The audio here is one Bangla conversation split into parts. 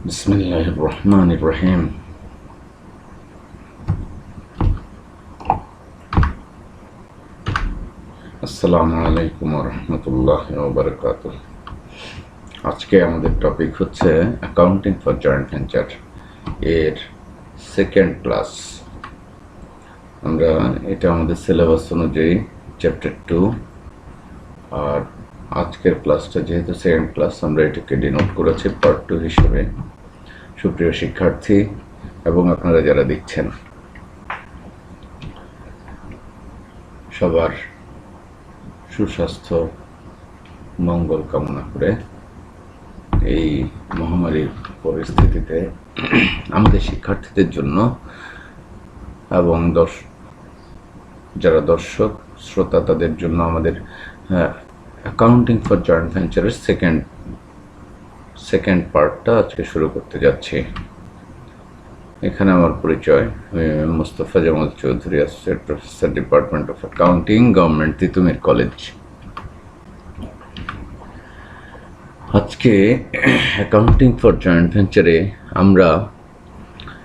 বিসমিল্লাহির রহমানির রহিম। আসসালামু আলাইকুম ওয়া রাহমাতুল্লাহি ওয়া বারাকাতুহু। আজকে আমাদের টপিক হচ্ছে অ্যাকাউন্টিং ফর জয়েন্ট ভেঞ্চার এর সেকেন্ড ক্লাস। আমরা এটা আমাদের সিলেবাস অনুযায়ী চ্যাপ্টার 2, আর আজকের ক্লাসটা যেহেতু সেকেন্ড ক্লাস আমরা এটাকে ডিনোট করেছি পার্ট 2 হিসেবে। সুপ্রিয় শিক্ষার্থী এবং আপনারা যারা দেখছেন, সবার সুস্বাস্থ্য মঙ্গল কামনা করে এই মহামারীর পরিস্থিতিতে আমাদের শিক্ষার্থীদের জন্য এবং যারা দর্শক শ্রোতা তাদের জন্য আমাদের অ্যাকাউন্টিং ফর জয়েন্ট ভেঞ্চারের সেকেন্ড পার্টটা আজকে শুরু করতে যাচ্ছি। এখানে আমার পরিচয়, Mostafa Jamal Chowdhury, associate professor, department of accounting, government Titumir college. আজকে অ্যাকাউন্টিং ফর জয়েন্ট ভেঞ্চারে আমরা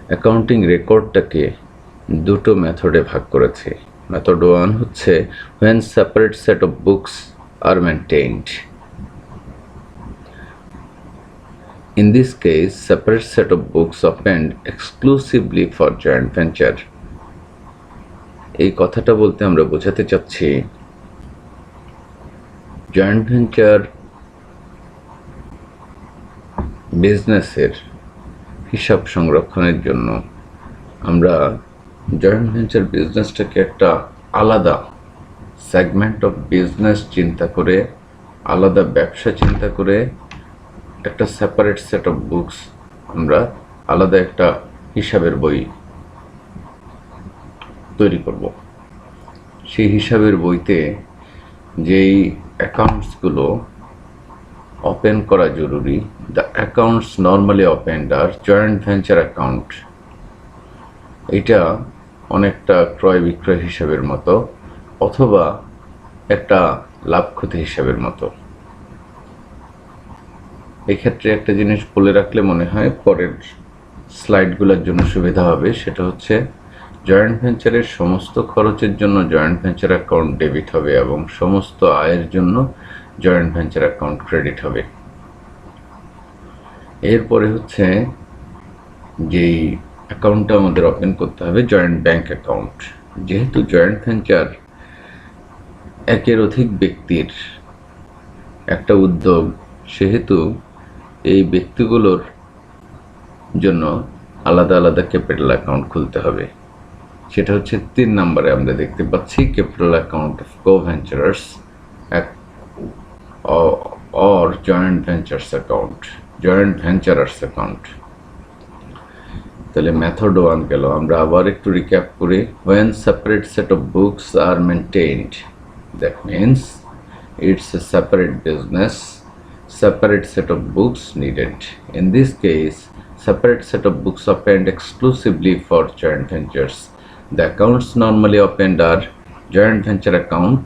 অ্যাকাউন্টিং রেকর্ডটাকে দুটো মেথডে ভাগ করেছি। মেথড 1 হচ্ছে when separate set of books are maintained. In this case, separate set of books opened exclusively for joint venture. এই কথাটা বলতে আমরা বোঝাতে চাচ্ছি জয়েন্ট ভেঞ্চার বিজনেসের হিসাব সংরক্ষণের জন্য আমরা জয়েন্ট ভেঞ্চার বিজনেসটাকে একটা আলাদা সেগমেন্ট অফ বিজনেস চিন্তা করে, আলাদা ব্যবসা চিন্তা করে একটা সেপারেট সেট অফ বুকস, আমরা আলাদা একটা হিসাবের বই তৈরি করব। সেই হিসাবের বইতে যেই অ্যাকাউন্টসগুলো ওপেন করা জরুরি, the accounts normally opened are joint venture account. এটা অনেকটা ক্রয় বিক্রয় হিসাবের মতো অথবা একটা লাভ ক্ষতি হিসাবের মতো। এক্ষেত্রে একটা জিনিস বলে রাখলে মনে হয় পরের স্লাইডগুলোর জন্য সুবিধা হবে, সেটা হচ্ছে জয়েন্ট ভেঞ্চারের সমস্ত খরচের জন্য জয়েন্ট ভেঞ্চার অ্যাকাউন্ট ডেবিট হবে এবং সমস্ত আয়ের জন্য জয়েন্ট ভেঞ্চার অ্যাকাউন্ট ক্রেডিট হবে। এরপরে হচ্ছে যেই অ্যাকাউন্টটা আমাদের ওপেন করতে হবে জয়েন্ট ব্যাংক অ্যাকাউন্ট। যেহেতু জয়েন্ট ভেঞ্চার একের অধিক ব্যক্তির একটা উদ্যোগ, সেহেতু এই ব্যক্তিগুলোর জন্য আলাদা আলাদা ক্যাপিটাল অ্যাকাউন্ট খুলতে হবে। সেটা হচ্ছে 3 নম্বরে আমরা দেখতে পাচ্ছি capital account of co-venturers or joint ventures account, joint venturers account. তাহলে মেথড 1 গেল। আমরা আবার একটু রিক্যাপ করি। when separate set of books are maintained, that means it's a separate business, separate set of books needed. In this case, separate set of books opened exclusively for joint ventures. The accounts normally opened are joint venture account,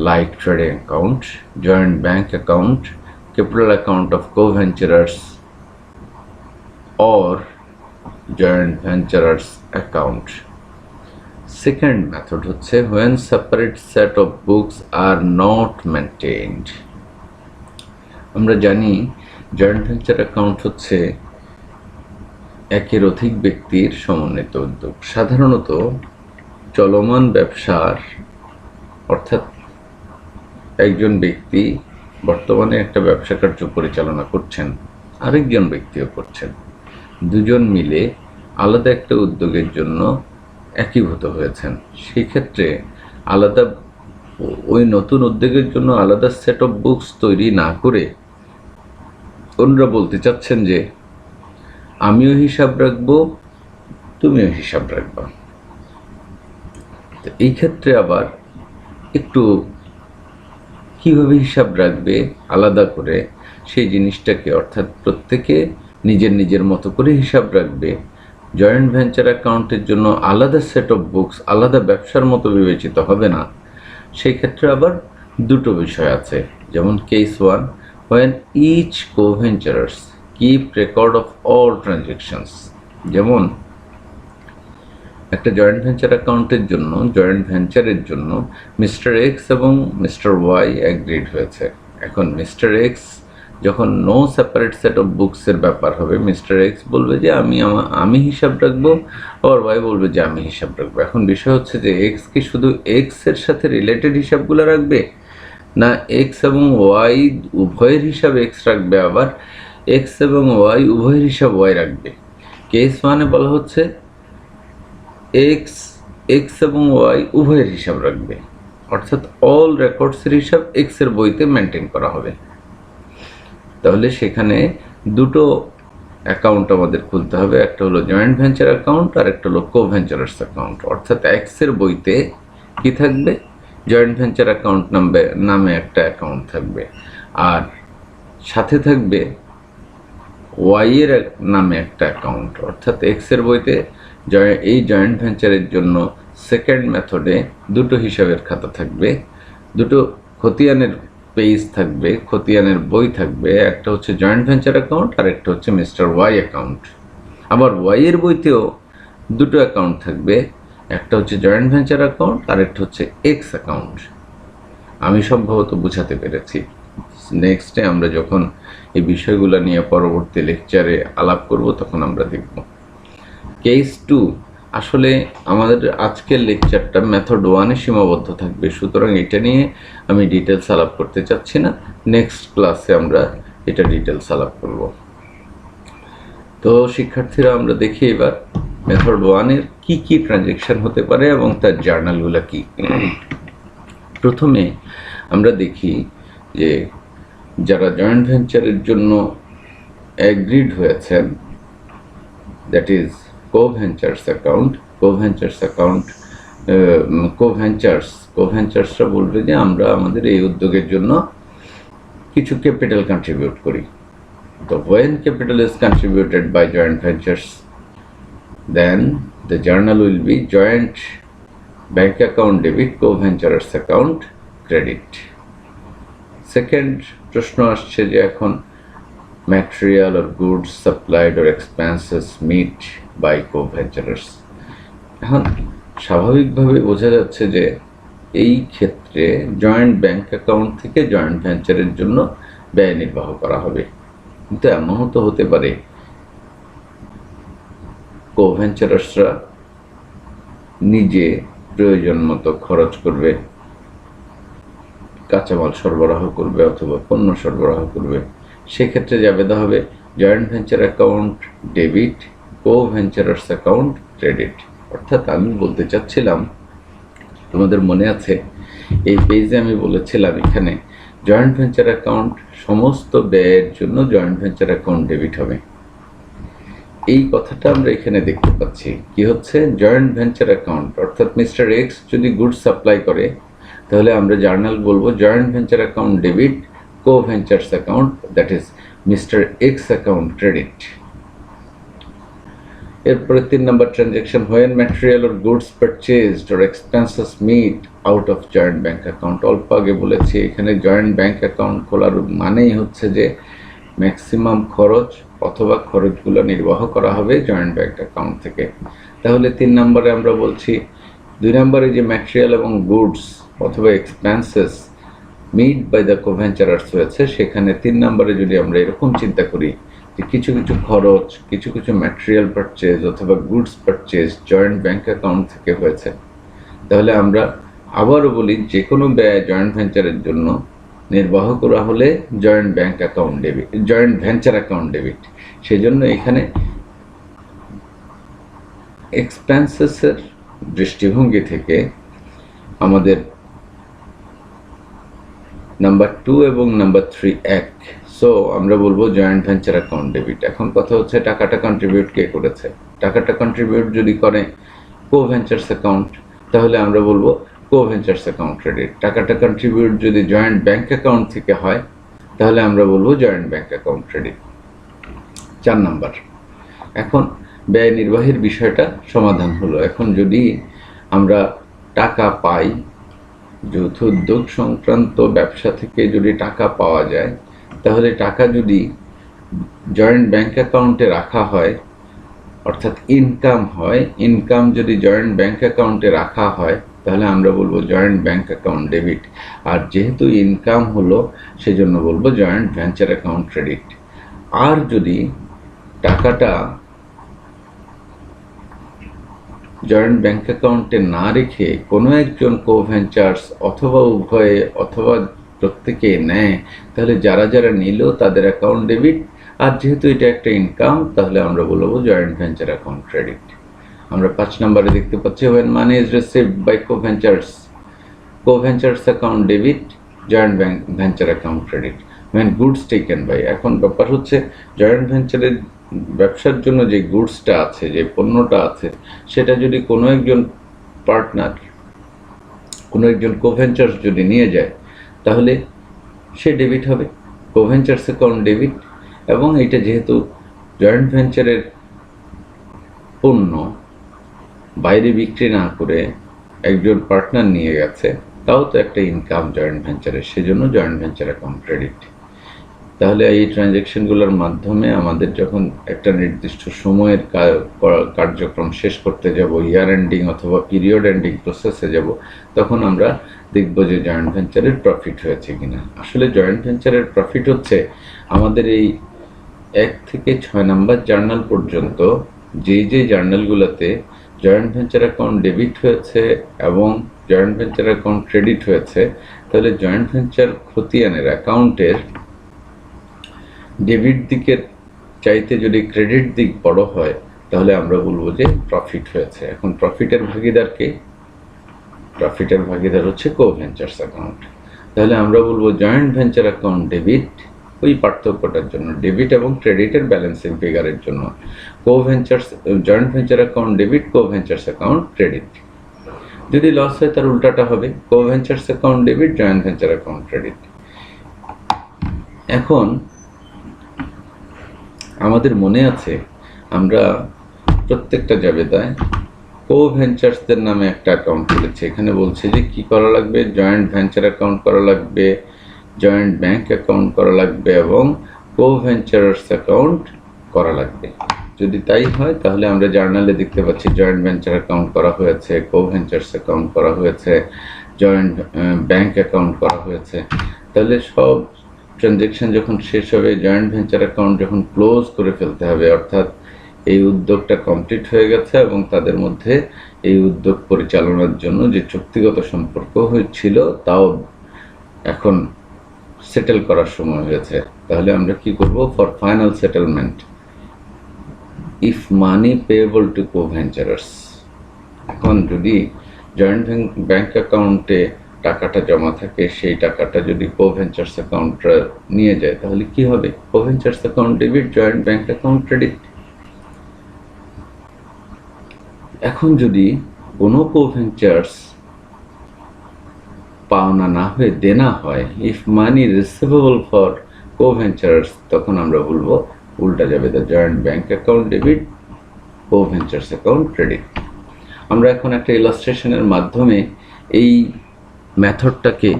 like trading account, joint bank account, capital account of co-venturers, or joint venturers account. Second method হচ্ছে when separate set of books are not maintained. আমরা জানি জয়েন্ট ভেঞ্চার অ্যাকাউন্ট হচ্ছে একের অধিক ব্যক্তির সমন্বিত উদ্যোগ। সাধারণত চলমান ব্যবসার, অর্থাৎ একজন ব্যক্তি বর্তমানে একটা ব্যবসা কার্য পরিচালনা করছেন, আরেকজন ব্যক্তিও করছেন, দুজন মিলে আলাদা একটা উদ্যোগের জন্য একীভূত হয়েছেন। সেই ক্ষেত্রে আলাদা ওই নতুন উদ্যোগের জন্য আলাদা সেট অফ বুকস তৈরি না করে ওনারা বলতে চাচ্ছেন যে আমিও হিসাব রাখবো, তুমিও হিসাব রাখবা। তো এই ক্ষেত্রে আবার একটু কীভাবে হিসাব রাখবে আলাদা করে সেই জিনিসটাকে, অর্থাৎ প্রত্যেকে নিজের নিজের মতো করে হিসাব রাখবে। জয়েন্ট ভেঞ্চার অ্যাকাউন্টের জন্য আলাদা সেট অফ বুকস আলাদা ব্যবসার মতো বিবেচিত হবে না। সেই ক্ষেত্রে আবার দুটো বিষয় আছে, যেমন case 1 when each co-venturers keep record of all transactions. যেমন একটা জয়েন্ট ভেঞ্চার অ্যাকাউন্টের জন্য, জয়েন্ট ভেঞ্চারের জন্য মিস্টার এক্স এবং মিস্টার ওয়াই অ্যাগ্রিড হয়েছে। এখন মিস্টার এক্স যখন নো সেপারেট সেট অফ বুকসের ব্যাপার হবে, মিস্টার এক্স বলবে যে আমি হিসাব রাখবো, আবার ওয়াই বলবে যে আমি হিসাব রাখবো। এখন বিষয় হচ্ছে যে এক্স কি শুধু এক্স এর সাথে রিলেটেড হিসাবগুলো রাখবে, না এক্স এবং ওয়াই উভয়ের হিসাব এক্স রাখবে, আবার এক্স এবং ওয়াই উভয়ের হিসাব ওয়াই রাখবে। কেস ওয়ানে বলা হচ্ছে এক্স এবং ওয়াই উভয়ের হিসাব রাখবে, অর্থাৎ অল রেকর্ডসের হিসাব এক্স এর বইতে মেনটেন করা হবে। তাহলে সেখানে দুটো অ্যাকাউন্ট আমাদের খুলতে হবে, একটা হলো জয়েন্ট ভেঞ্চার অ্যাকাউন্ট আর একটা হলো কো ভেঞ্চারার্স অ্যাকাউন্ট। অর্থাৎ এক্স এর বইতে কি থাকবে, জয়েন্ট ভেঞ্চার অ্যাকাউন্ট নামে একটা অ্যাকাউন্ট থাকবে, আর সাথে থাকবে ওয়াই এর নামে একটা অ্যাকাউন্ট। অর্থাৎ এক্স এর বইতে এই জয়েন্ট ভেঞ্চারের জন্য সেকেন্ড মেথডে দুটো হিসাবের খাতা থাকবে, দুটো খতিয়ানের পেজ থাকবে, খতিয়ানের বই থাকবে। একটা হচ্ছে জয়েন্ট ভেঞ্চার অ্যাকাউন্ট আর একটা হচ্ছে মিস্টার ওয়াই অ্যাকাউন্ট। আবার ওয়াই এর বইতেও দুটো অ্যাকাউন্ট থাকবে, একটা হচ্ছে জয়েন্ট ভেঞ্চার অ্যাকাউন্ট আর একটা হচ্ছে এক্স অ্যাকাউন্ট। আমি সম্ভবত বুঝাতে পেরেছি। নেক্সটে আমরা যখন এই বিষয়গুলো নিয়ে পরবর্তী লেকচারে আলাপ করব তখন আমরা দেখব। কেস 2, আসলে আমাদের আজকের লেকচারটা মেথড 1-এ সীমাবদ্ধ থাকবে, সুতরাং এটা নিয়ে আমি ডিটেলস আলাপ করতে চাচ্ছি না। নেক্সট ক্লাসে আমরা এটা ডিটেলস আলাপ করব। তো শিক্ষার্থীরা, আমরা দেখি এবার মেথড 1-এর কি কি ট্রানজ্যাকশন হতে পারে এবং তার জার্নালগুলো কি। প্রথমে আমরা দেখি যে যারা জয়েন্ট ভেঞ্চারের জন্য অ্যাগ্রিড হয়েছেন, দ্যাট ইজ co-ventures account, co-venturesরা বলবে যে আমরা আমাদের এই উদ্যোগের জন্য কিছু ক্যাপিটাল কন্ট্রিবিউট করি। তো when capital is contributed by joint ventures, then the journal will be joint bank account debit, co-ventures account credit. Second প্রশ্ন আসছে যে এখন material or goods supplied or expenses meet by co-venturers. এখন স্বাভাবিকভাবে বোঝা যাচ্ছে যে এই ক্ষেত্রে জয়েন্ট ব্যাংক অ্যাকাউন্ট থেকে জয়েন্ট ভেঞ্চারের জন্য ব্যয় নির্বাহ করা হবে। কিন্তু এমনও তো হতে পারে কো-ভেঞ্চারার্সরা নিজে প্রয়োজন মতো খরচ করবে, কাঁচামাল সরবরাহ করবে অথবা পণ্য সরবরাহ করবে। সেক্ষেত্রে যাবে হবে joint venture account debit, co-venturers account credit. অর্থাৎ আমি বলতে চাচ্ছিলাম, তোমাদের মনে আছে এই পেজে আমি বলেছিলাম এখানে জয়েন্ট ভেঞ্চার অ্যাকাউন্ট সমস্ত ব্যয়ের জন্য জয়েন্ট ভেঞ্চার অ্যাকাউন্ট ডেবিট হবে। এই কথাটা আমরা এখানে দেখতে পাচ্ছি। কি হচ্ছে, জয়েন্ট ভেঞ্চার অ্যাকাউন্ট অর্থাৎ মিস্টার এক্স যদি গুডস সাপ্লাই করে, তাহলে আমরা জার্নাল বলবো joint venture account debit, co-ventures account, that is Mr. X account credit. এরপরে 3 নম্বর transaction, when material or goods purchased or expenses meet out of joint bank account. অল্প আগে বলেছি এখানে জয়েন্ট ব্যাংক অ্যাকাউন্ট খোলার মানেই হচ্ছে যে ম্যাক্সিমাম খরচ অথবা খরচগুলো নির্বাহ করা হবে জয়েন্ট ব্যাংক অ্যাকাউন্ট থেকে। তাহলে 3 নম্বরে আমরা বলছি, 2 নম্বরে যে ম্যাটেরিয়াল এবং গুডস অথবা এক্সপেন্সেস মিট বাই দ্য কো-ভেঞ্চারার্স হয়েছে, সেখানে 3 নম্বরে যদি আমরা এরকম চিন্তা করি যে কিছু কিছু খরচ, কিছু কিছু ম্যাটেরিয়াল পারচেজ অথবা goods purchase joint bank account থেকে হয়েছে, তাহলে আমরা আবারও বলি যে কোনো ব্যয় জয়েন্ট ভেঞ্চারের জন্য নির্বাহ করা হলে joint bank account debit, joint venture account debit. সেজন্য এখানে এক্সপেন্সেসের দৃষ্টিভঙ্গি থেকে আমাদের নাম্বার 2 এবং নাম্বার 3 এক। সো আমরা বলবো জয়েন্ট ভেঞ্চার অ্যাকাউন্ট ডেবিট। এখন কথা হচ্ছে টাকাটা কন্ট্রিবিউট কে করেছে। টাকাটা কন্ট্রিবিউট যদি করে কো-ভেঞ্চার্স অ্যাকাউন্ট, তাহলে আমরা বলবো কো-ভেঞ্চার্স অ্যাকাউন্ট ক্রেডিট। টাকাটা কন্ট্রিবিউট যদি জয়েন্ট ব্যাংক অ্যাকাউন্ট থেকে হয়, তাহলে আমরা বলবো joint bank account credit. 4 number, এখন ব্যয় নির্বাহের বিষয়টা সমাধান হলো। এখন যদি আমরা টাকা পাই, যৌথ উদ্যোগ সংক্রান্ত ব্যবসা থেকে যদি টাকা পাওয়া যায়, তাহলে টাকা যদি জয়েন্ট ব্যাংক অ্যাকাউন্টে রাখা হয়, অর্থাৎ ইনকাম হয়, ইনকাম যদি জয়েন্ট ব্যাংক অ্যাকাউন্টে রাখা হয় তাহলে আমরা বলবো জয়েন্ট ব্যাংক অ্যাকাউন্ট ডেবিট। আর যেহেতু ইনকাম হলো সেজন্য বলবো জয়েন্ট ভেঞ্চার অ্যাকাউন্ট ক্রেডিট। আর যদি টাকাটা জয়েন্ট ব্যাংক অ্যাকাউন্টে না রেখে কোনো একজন কোভেঞ্চার্স অথবা উভয়ে অথবা প্রত্যেকে নেয়, তাহলে যারা যারা নিল তাদের অ্যাকাউন্ট ডেবিট। আর যেহেতু এটা একটা ইনকাম তাহলে আমরা বলবো জয়েন্ট ভেঞ্চার অ্যাকাউন্ট ক্রেডিট। আমরা 5 নম্বরে দেখতে পাচ্ছি when money is received by co-ventures account debit, joint venture account credit, when goods taken by। এখন ব্যাপার হচ্ছে জয়েন্ট ভেঞ্চারের ব্যবসার জন্য যে গুডসটা আছে, যে পণ্যটা আছে, সেটা যদি কোনো একজন পার্টনার, কোনো একজন কোভেঞ্চার্স যদি নিয়ে যায় তাহলে সে ডেবিট হবে, কোভেঞ্চার্স অ্যাকাউন্ট ডেবিট। এবং এটা যেহেতু জয়েন্ট ভেঞ্চারের পণ্য বাইরে বিক্রি না করে একজন পার্টনার নিয়ে গেছে, তাও তো একটা ইনকাম জয়েন্ট ভেঞ্চারের, সেজন্য জয়েন্ট ভেঞ্চার অ্যাকাউন্ট ক্রেডিট। তাহলে এই ট্রানজ্যাকশনগুলোর মাধ্যমে আমাদের যখন একটা নির্দিষ্ট সময়ের কার্যক্রম শেষ করতে যাব, ইয়ার এন্ডিং অথবা পিরিয়ড এন্ডিং প্রসেসে যাব, তখন আমরা দেখব যে জয়েন্ট ভেঞ্চারের প্রফিট হয়েছে কিনা। আসলে জয়েন্ট ভেঞ্চারের প্রফিট হচ্ছে আমাদের এই 1 থেকে 6 নম্বর জার্নাল পর্যন্ত যে জার্নালগুলোতে জয়েন্ট ভেঞ্চার অ্যাকাউন্ট ডেবিট হয়েছে এবং জয়েন্ট ভেঞ্চার অ্যাকাউন্ট ক্রেডিট হয়েছে, তাহলে জয়েন্ট ভেঞ্চার খতিয়ানের অ্যাকাউন্টের ডেবিট দিকের চাইতে যদি ক্রেডিট দিক বড় হয় তাহলে আমরা বলবো যে প্রফিট হয়েছে। এখন প্রফিটের ভাগিদার কে? প্রফিটের ভাগিদার হচ্ছে কোভেঞ্চার্স অ্যাকাউন্ট। তাহলে আমরা বলবো জয়েন্ট ভেঞ্চার অ্যাকাউন্ট ডেবিট, ওই পার্থক্যটার জন্য, ডেবিট এবং ক্রেডিটের ব্যালেন্সিং ফিগারের জন্য joint venture account debit, coventurers account credit. যদি লস হয় তার উল্টাটা হবে, coventurers account debit, joint venture account credit. এখন আমাদের মনে আছে আমরা প্রত্যেকটা জাবেদায় কোভেঞ্চার্সদের নামে একটা অ্যাকাউন্ট খুলেছি। এখানে বলছে যে কি করা লাগবে, জয়েন্ট ভেঞ্চার অ্যাকাউন্ট করা লাগবে, জয়েন্ট ব্যাংক অ্যাকাউন্ট করা লাগবে এবং কোভেঞ্চার্স অ্যাকাউন্ট করা লাগবে। যদি তাই হয় তাহলে আমরা জার্নালে দেখতে পাচ্ছি জয়েন্ট ভেঞ্চার অ্যাকাউন্ট করা হয়েছে, কোভেঞ্চার্স অ্যাকাউন্ট করা হয়েছে, জয়েন্ট ব্যাংক অ্যাকাউন্ট করা হয়েছে। তাহলে সব ট্রানজ্যাকশন যখন শেষ হবে, জয়েন্ট ভেঞ্চার অ্যাকাউন্ট যখন ক্লোজ করে ফেলতে হবে, অর্থাৎ এই উদ্যোগটা কমপ্লিট হয়ে গেছে এবং তাদের মধ্যে এই উদ্যোগ পরিচালনার জন্য যে চুক্তিগত সম্পর্ক হয়েছিল তাও এখন সেটেল করার সময় হয়েছে। তাহলে আমরা কি করব? For final settlement, if money payable to coventurers. এখন যদি জয়েন্ট ব্যাংক অ্যাকাউন্টে টাকাটা জমা থাকে, সেই টাকাটা যদি কোভেঞ্চার্স অ্যাকাউন্টে নিয়ে যায় তাহলে কি হবে? Coventurers account debit, joint bank account credit. এখন যদি কোনো কোভেঞ্চার্স পাওনা না হয়ে দেনা হয়, if money receivable for coventurers, তখন আমরা বলবো উল্টা যাবে, the joint bank account debit, coventurers account credit. আমরা এখন একটা ইলাস্ট্রেশনের মাধ্যমে এই মেথডটাকে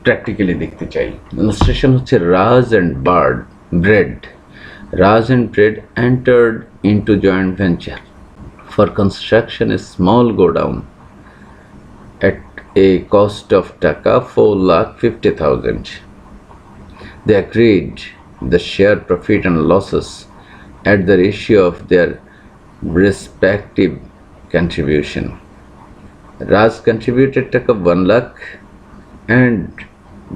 প্র্যাকটিক্যালি দেখতে চাই। ইলাস্ট্রেশন হচ্ছে Raj and Brad. Raj and Brad entered into joint venture for construction a small godown at a cost of taka 4,50,000. They agreed the share profit and losses at the ratio of their respective contribution. Raj contributed taka 1 lakh and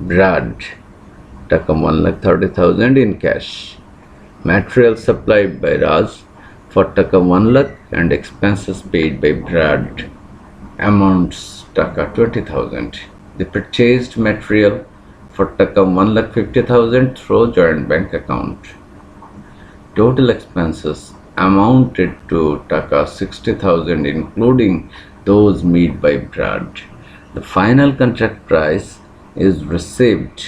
Brad taka 1,30,000 in cash. Material supplied by Raj for taka 1 lakh and expenses paid by Brad amounts taka 20,000. They purchased material for taka 1,50,000 through joint bank account. Total expenses amounted to taka 60,000 including those made by Brad. The final contract price is received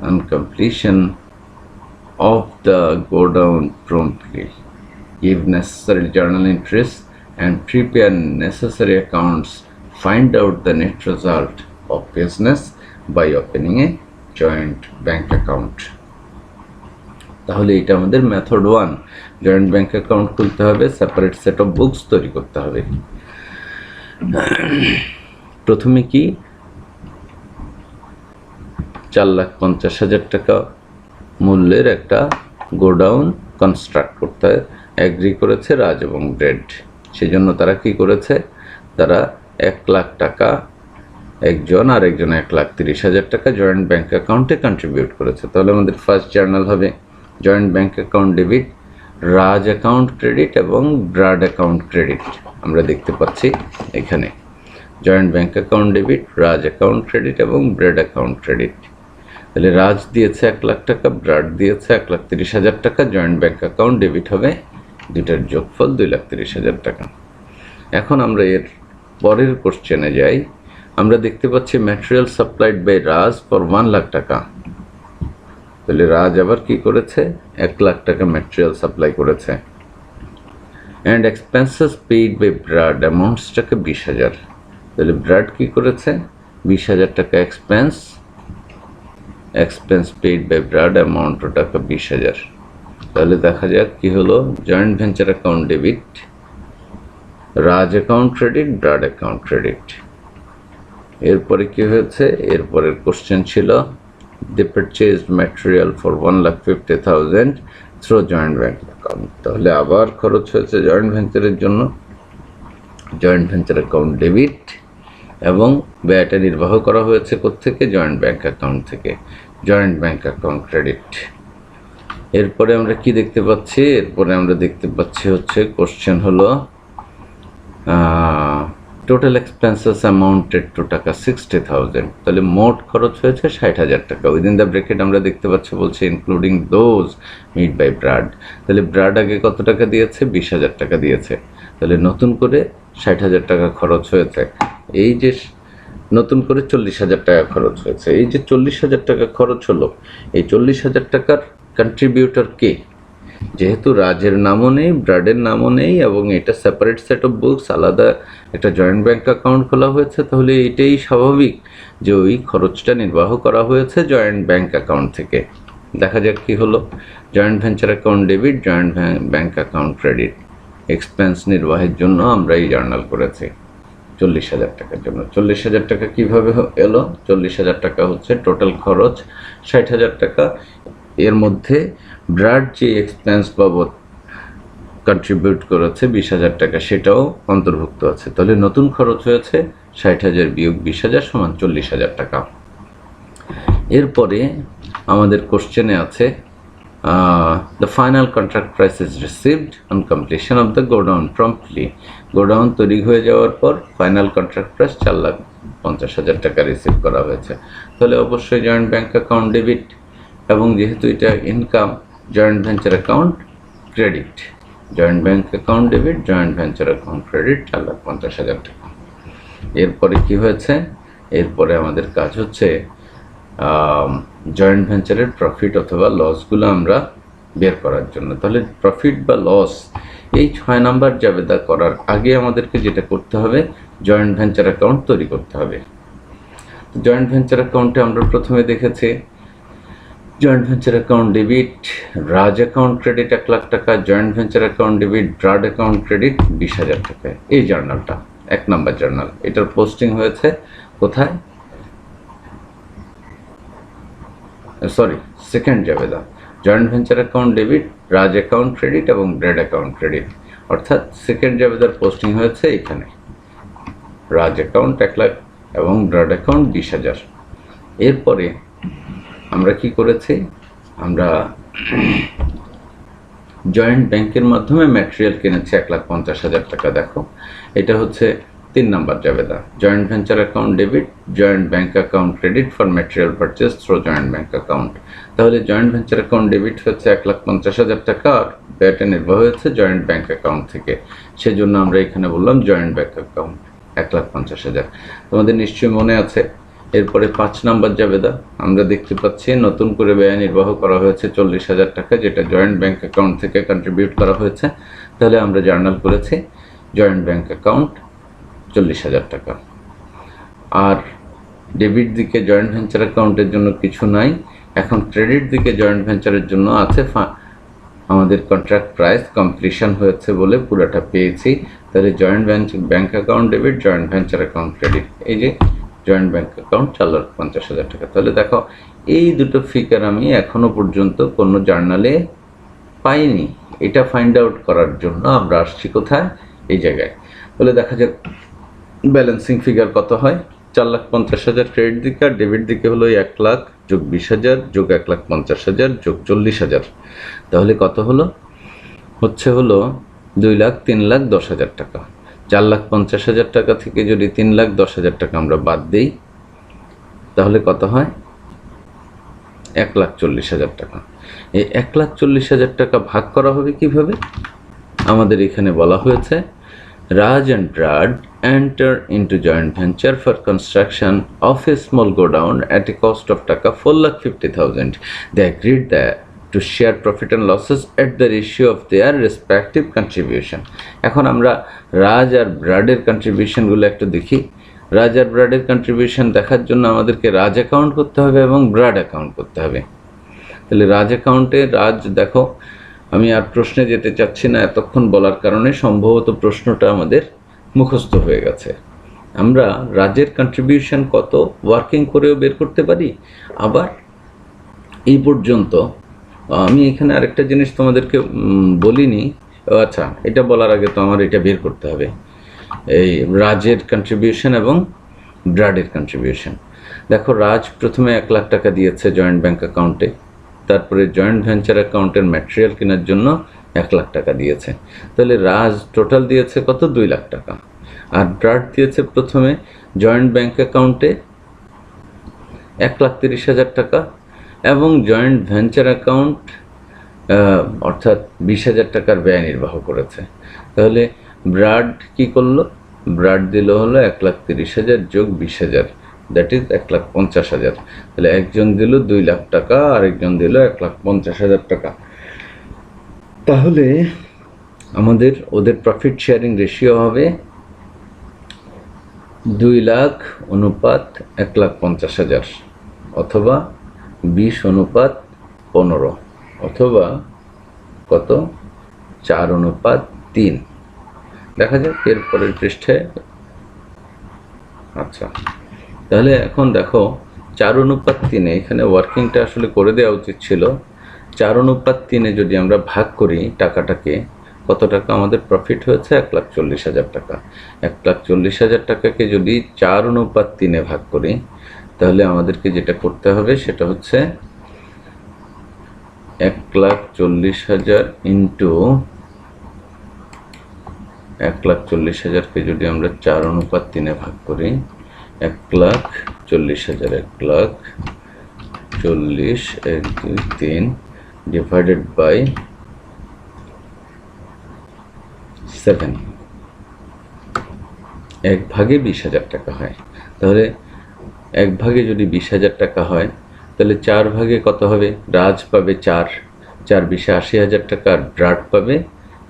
on completion of the godown promptly. Give necessary journal entries and prepare necessary accounts. Find out the net result of business by opening a joint bank account. তাহলে এটা আমাদের মেথড 1। জয়েন্ট ব্যাংক অ্যাকাউন্ট খুলতে হবে, সেপারেট সেট অফ বুকস তৈরি করতে হবে। প্রথমে কি 4,50,000 টাকা মূল্যের একটা গোডাউন কনস্ট্রাক্ট করতে এগ্রি করেছে রাজ এবং ব্রেড। সেজন্য তারা কি করেছে, তারা 1 লাখ টাকা একজন, আর একজন 1,30,000 টাকা জয়েন্ট ব্যাংক অ্যাকাউন্টে কন্ট্রিবিউট করেছে। তাহলে আমাদের ফার্স্ট জার্নাল হবে joint bank account debit, Raj account credit এবং ব্রাড অ্যাকাউন্ট ক্রেডিট। আমরা দেখতে পাচ্ছি এখানে joint bank account debit, Raj account credit এবং ব্রেড অ্যাকাউন্ট ক্রেডিট। তাহলে রাজ দিয়েছে 1 লাখ টাকা, ব্রাড দিয়েছে 1,30,000 টাকা, জয়েন্ট ব্যাংক অ্যাকাউন্ট ডেবিট হবে দুইটার যোগফল 2,30,000 টাকা। এখন আমরা এর পরের কোশ্চেনে যাই। আমরা দেখতে পাচ্ছি material supplied by Raj for 1 lakh টাকা। তাহলে রাজ আবার কি করেছে, 1 লাখ টাকা ম্যাটেরিয়াল সাপ্লাই করেছে। And expenses paid by Brad অ্যামাউন্টসটাকে 20,000। তাহলে ব্রাড কি করেছে, 20,000 টাকা expense paid by Brad amount টাকা 20,000। তাহলে দেখা যাক কি হলো, joint venture account debit, Raj account credit, Brad account credit. এরপরে কি হয়েছে, এরপরের কোশ্চেন ছিল they purchased material for 1,50,000 through joint bank account. তাহলে আবার খরচ হয়েছে জয়েন্ট ভেঞ্চারের জন্য, জয়েন্ট ভেঞ্চার অ্যাকাউন্ট ডেবিট, এবং ব্যয়টা নির্বাহ করা হয়েছে কোত্থেকে, জয়েন্ট ব্যাংক অ্যাকাউন্ট থেকে, জয়েন্ট ব্যাংক অ্যাকাউন্ট ক্রেডিট। এরপরে আমরা কি দেখতে পাচ্ছি, এরপরে আমরা দেখতে পাচ্ছি হচ্ছে কোশ্চেন হলো টোটাল এক্সপেন্সেস অ্যামাউন্টেড টু টাকা 60,000। তাহলে মোট খরচ হয়েছে 60,000 টাকা। উইদিন দ্য ব্র্যাকেট আমরা দেখতে পাচ্ছি বলছে including those met by Brad. তাহলে ব্রাড আগে কত টাকা দিয়েছে, 20,000 টাকা দিয়েছে। তাহলে নতুন করে 60,000 টাকা খরচ হয়েছে। এই যে নতুন করে 40,000 টাকা খরচ হয়েছে। এই যে 40,000 টাকা খরচ হলো, এই 40,000 টাকার কন্ট্রিবিউটর কে? যেহেতু রাজের নামও নেই, ব্রাডের নামও নেই, এবং এটা সেপারেট সেট অফ বুকস, আলাদা একটা জয়েন্ট ব্যাংক অ্যাকাউন্ট খোলা হয়েছে, তাহলে এটাই স্বাভাবিক যে ওই খরচটা নির্বাহ করা হয়েছে জয়েন্ট ব্যাংক অ্যাকাউন্ট থেকে। দেখা যাক কি হলো, joint venture account debit, joint bank account credit. Expense নির্বাহের জন্য আমরা এই জার্নাল করেছি 40,000 টাকার জন্য। 40,000 টাকা কীভাবে এলো, 40,000 টাকা হচ্ছে টোটাল খরচ 60,000 টাকা। এর মধ্যে ব্রাড যে এক্সপেন্স বাবদ কন্ট্রিবিউট করেছে 20,000 টাকা, সেটাও অন্তর্ভুক্ত আছে। তাহলে নতুন খরচ হয়েছে 60,000 বিয়োগ 20,000 সমান 40,000 টাকা। এরপরে আমাদের কোশ্চেনে আছে the final contract price is received on completion of the godown promptly. Godown তৈরি হয়ে যাওয়ার পর ফাইনাল কন্ট্রাক্ট প্রাইস 4,50,000 টাকা রিসিভ করা হয়েছে। তাহলে অবশ্যই জয়েন্ট ব্যাংক অ্যাকাউন্ট ডেবিট, এবং যেহেতু এটা income, joint venture account credit. Joint bank account debit, joint venture account credit 4,50,000 টাকা। এরপরে কি হয়েছে, এরপরে আমাদের কাজ হচ্ছে জয়েন্ট ভেঞ্চারের প্রফিট অথবা লসগুলো আমরা বের করার জন্য। তাহলে প্রফিট বা লস এই 6 নাম্বার জাবেদা করার আগে আমাদেরকে যেটা করতে হবে, জয়েন্ট ভেঞ্চার অ্যাকাউন্ট তৈরি করতে হবে। জয়েন্ট ভেঞ্চার অ্যাকাউন্টে আমরা প্রথমে দেখেছি joint venture account debit, Raj account credit 1 lakh টাকা, joint venture account debit, Brad account credit 20,000 টাকা। এই জার্নালটা 1 নাম্বার জার্নাল। এটার পোস্টিং হয়েছে কোথায়, সেকেন্ড জাবেদা। Joint venture account debit, Raj account credit এবং ব্রাড অ্যাকাউন্ট ক্রেডিট, অর্থাৎ সেকেন্ড জাবেদার পোস্টিং হয়েছে এখানে। রাজ অ্যাকাউন্ট 1 লাখ এবং ব্রাড অ্যাকাউন্ট 20,000। এরপরে আমরা কি করেছি, আমরা জয়েন্ট ব্যাংকের মাধ্যমে ম্যাটেরিয়াল কিনেছি 1,50,000 টাকা। দেখো এটা হচ্ছে 3 number Jabeda. Joint venture account debit, joint bank account credit for material purchase through joint bank account. তাহলে জয়েন্ট ভেঞ্চার অ্যাকাউন্ট ডেবিট হচ্ছে 1,50,000 টাকা, আর ব্যয়টা নির্বাহ হয়েছে জয়েন্ট ব্যাংক অ্যাকাউন্ট থেকে। সেজন্য আমরা এখানে বললাম জয়েন্ট ব্যাংক অ্যাকাউন্ট 1,50,000। তোমাদের নিশ্চয়ই মনে আছে। এরপরে 5 নাম্বার জাবেদা আমরা দেখতে পাচ্ছি নতুন করে ব্যয় নির্বাহ করা হয়েছে 40,000 টাকা, যেটা জয়েন্ট ব্যাংক অ্যাকাউন্ট থেকে কন্ট্রিবিউট করা হয়েছে। তাহলে আমরা জার্নাল করেছি জয়েন্ট ব্যাংক অ্যাকাউন্ট 40,000 টাকা। আর ডেবিট দিকে জয়েন্ট ভেঞ্চার অ্যাকাউন্টের জন্য কিছু নাই, এখন ক্রেডিট দিকে জয়েন্ট ভেঞ্চারের জন্য আছে আমাদের কন্ট্রাক্ট প্রাইস কমপ্লিশন হয়েছে বলে পুরোটা পেয়েছি। তাহলে joint bank account debit, joint venture account credit. এই যে জয়েন্ট ব্যাংক অ্যাকাউন্ট 4,50,000 টাকা। তাহলে দেখো এই দুটো ফিগার আমি এখনো পর্যন্ত কোনো জার্নালে পাইনি। এটা ফাইন্ড আউট করার জন্য আমরা আসছি কোথায়, এই জায়গায়। তাহলে দেখা যাক ব্যালেন্সিং ফিগার কত হয়। 4,50,000 ক্রেডিট দিকে, আর ডেবিট দিকে হলো 1 লাখ যোগ 20,000 যোগ 1,50,000 যোগ 40,000। তাহলে কত হলো, হলো 2,03,10,000 টাকা। 4,50,000 টাকা থেকে যদি 3,10,000 টাকা আমরা বাদ দিই তাহলে কত হয়, 1,40,000 টাকা। এই 1,40,000 টাকা ভাগ করা হবে কিভাবে? আমাদের এখানে বলা হয়েছে Raj and Brad enter into joint venture for construction of a small godown at a cost of টাকা 4,50,000. They agreed to share profit and losses at the ratio of their respective contribution. এখন আমরা রাজ আর ব্রাডের কন্ট্রিবিউশনগুলো একটু দেখি। রাজ আর ব্রাডের কন্ট্রিবিউশন দেখার জন্য আমাদেরকে রাজ অ্যাকাউন্ট করতে হবে এবং ব্রাড অ্যাকাউন্ট করতে হবে। তাহলে রাজ অ্যাকাউন্টে রাজ, দেখো আমি আর প্রশ্নে যেতে চাচ্ছি না এতক্ষণ বলার কারণে, সম্ভবত প্রশ্নটা আমাদের মুখস্থ হয়ে গেছে। আমরা রাজের কন্ট্রিবিউশন কত ওয়ার্কিং করেও বের করতে পারি। আবার এই পর্যন্ত আমি এখানে আরেকটা জিনিস তোমাদেরকে বলিনি, আচ্ছা এটা বলার আগে তো আমার এটা বের করতে হবে, এই রাজের কন্ট্রিবিউশন এবং ব্রাডের কন্ট্রিবিউশন। দেখো রাজ প্রথমে 1 লাখ টাকা দিয়েছে জয়েন্ট ব্যাংক অ্যাকাউন্টে, তারপরে জয়েন্ট ভেঞ্চার অ্যাকাউন্টের ম্যাটেরিয়াল কেনার জন্য 1 লাখ টাকা দিয়েছে। তাহলে রাজ টোটাল দিয়েছে কত, 2 লাখ টাকা। আর ব্রাড দিয়েছে প্রথমে জয়েন্ট ব্যাংক অ্যাকাউন্টে 1,30,000 টাকা এবং জয়েন্ট ভেঞ্চার অ্যাকাউন্ট অর্থাৎ 20,000 টাকার ব্যয় নির্বাহ করেছে। তাহলে ব্রাড কি করলো, ব্রাড দিল হলো 1,30,000 যোগ 20,000, দ্যাট ইজ 1,50,000। তাহলে একজন দিল 2 লাখ টাকা, আরেকজন দিল 1,50,000 টাকা। তাহলে আমাদের ওদের প্রফিট শেয়ারিং রেশিও হবে 2 লাখ অনুপাত 1,50,000, অথবা 20:15, অথবা কত, 4:3। দেখা যাক এর পরের পৃষ্ঠায়। আচ্ছা, তাহলে এখন দেখো 4:3, এখানে ওয়ার্কিংটা আসলে করে দেওয়া উচিত ছিল। 4:3 যদি আমরা ভাগ করি টাকাটাকে, কত টাকা আমাদের প্রফিট হয়েছে, 1,40,000 টাকা। 1,40,000 টাকাকে যদি 4:3 ভাগ করি তাহলে আমাদেরকে যেটা করতে হবে সেটা হচ্ছে 1,40,000 ইন্টু 1,40,000কে যদি আমরা 4:3 ভাগ করি, 1,40,000, 1,40, 1, 2, 3 ডিভাইডেড বাই 7, 1/20,000 টাকা হয়। তাহলে 1 যদি 20,000 টাকা হয় তাহলে 4 ভাগে কত হবে, রাজ পাবে 4, 4 20 80,000 টাকা, আর ব্রাড পাবে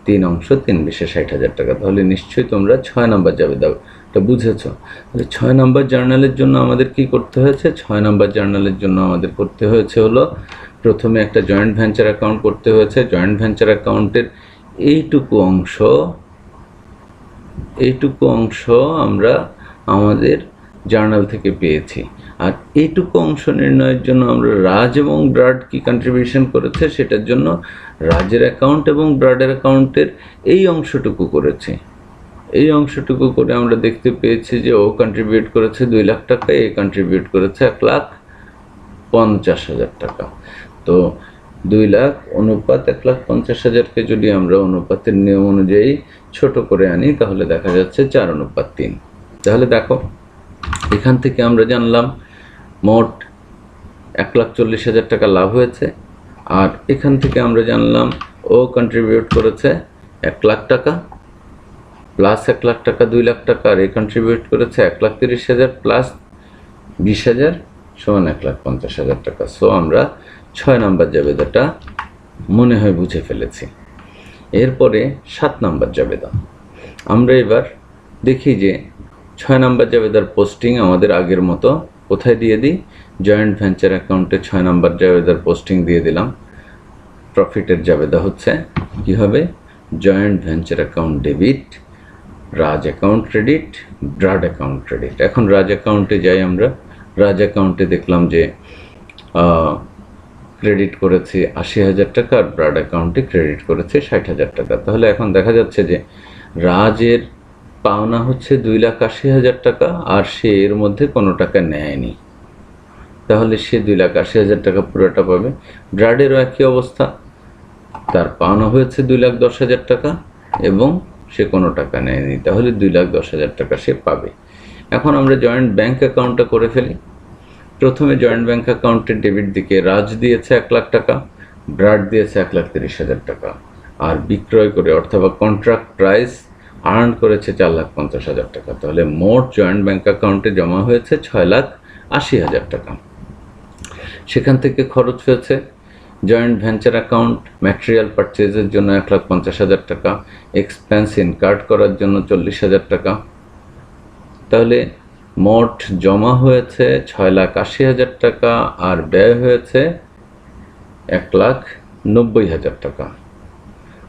3 অংশ, 3 20 60,000 টাকা। তাহলে নিশ্চয়ই তোমরা 6 নাম্বার যাবে দাও, এটা বুঝেছো। তাহলে 6 নাম্বার জার্নালের জন্য আমাদের কি করতে হয়েছে, 6 নাম্বার জার্নালের জন্য আমাদের করতে হয়েছে হলো প্রথমে একটা জয়েন্ট ভেঞ্চার অ্যাকাউন্ট করতে হয়েছে। জয়েন্ট ভেঞ্চার অ্যাকাউন্টের এইটুকু অংশ আমরা আমাদের জার্নাল থেকে পেয়েছি। আর এইটুকু অংশ নির্ণয়ের জন্য আমরা রাজ এবং ব্রাড কি কন্ট্রিবিউশন করেছে সেটার জন্য রাজের অ্যাকাউন্ট এবং ব্রাডের অ্যাকাউন্টের এই অংশটুকু করেছি। এই অংশটুকু করে আমরা দেখতে পেয়েছি যে ও কন্ট্রিবিউট করেছে 2 লাখ টাকা, এ কন্ট্রিবিউট করেছে 1,50,000 টাকা। তো 2 লাখ অনুপাত 1,50,000কে যদি আমরা অনুপাতের নিয়ম অনুযায়ী ছোট করে আনি তাহলে দেখা যাচ্ছে 4:3। তাহলে দেখো এখান থেকে আমরা জানলাম মোট 1,40,000 টাকা লাভ হয়েছে, আর এখান থেকে আমরা জানলাম ও কন্ট্রিবিউট করেছে 1 লাখ টাকা, প্লাস 1 লাখ টাকা 2 লাখ টাকা, আর এ কন্ট্রিবিউট করেছে 1,30,000 প্লাস 20,000 সমান 1,50,000 টাকা। সো আমরা 6 নাম্বার জাবেদাটা মনে হয় বুঝে ফেলেছি। এরপরে 7 নাম্বার জাবেদা। আমরা এবার দেখি যে 6 নাম্বার জাবেদার পোস্টিং আমাদের আগের মতো কোথায় দিয়ে দিই, জয়েন্ট ভেঞ্চার অ্যাকাউন্টে 6 নম্বর জাবেদার পোস্টিং দিয়ে দিলাম। প্রফিটের জাবেদা হচ্ছে কি হবে, joint venture account debit, Raj account credit, Brad account credit. এখন রাজ অ্যাকাউন্টে যাই আমরা। রাজ অ্যাকাউন্টে দেখলাম যে ক্রেডিট করেছি 80,000 টাকা, আর ব্রাড অ্যাকাউন্টে ক্রেডিট করেছে 60,000 টাকা। তাহলে এখন দেখা যাচ্ছে যে রাজের পাওনা হচ্ছে 2,80,000 টাকা, আর সে এর মধ্যে কোনো টাকা নেয়নি, তাহলে সে 2,80,000 টাকা পুরোটা পাবে। ব্রাডেরও একই অবস্থা, তার পাওনা হয়েছে 2,10,000 টাকা এবং সে কোনো টাকা নেয়নি, তাহলে 2,10,000 টাকা সে পাবে। এখন আমরা জয়েন্ট ব্যাংক অ্যাকাউন্টটা করে ফেলি। প্রথমে জয়েন্ট ব্যাংক অ্যাকাউন্টের ডেবিট দিকে রাজ দিয়েছে 1 লাখ টাকা, ব্রাড দিয়েছে 1,30,000 টাকা, আর বিক্রয় করে অর্থাৎ কন্ট্রাক্ট প্রাইস আর্ন করেছে 4,50,000 টাকা। তাহলে মোট জয়েন্ট ব্যাংক অ্যাকাউন্টে জমা হয়েছে 6,80,000 টাকা। সেখান থেকে খরচ হয়েছে জয়েন্ট ভেঞ্চার অ্যাকাউন্ট ম্যাটেরিয়াল পারচেজের জন্য 1,50,000 টাকা, এক্সপেন্স ইনকার্ড করার জন্য 40,000 টাকা। তাহলে মোট জমা হয়েছে 6,80,000 টাকা, আর ব্যয় হয়েছে 1,90,000 টাকা।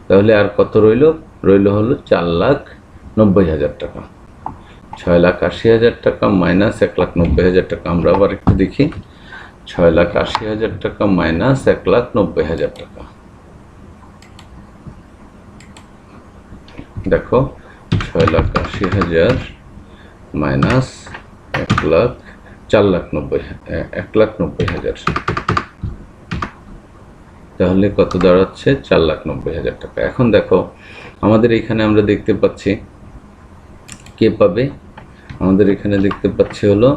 তাহলে আর কত রইল হলো 4,90,000 টাকা। 6,80,000 টাকা মাইনাস 1,90,000 টাকা। আমরা আবার একটু দেখি, 6,80,000 টাকা মাইনাস 1,90,000 টাকা। দেখো 6,80,000 মাইনাস 1,90,000, তাহলে কত দাঁড়াচ্ছে 4,90,000 টাকা। এখন দেখো আমাদের এখানে আমরা দেখতে পাচ্ছি কে পাবে, আমাদের এখানে দেখতে পাচ্ছি হলো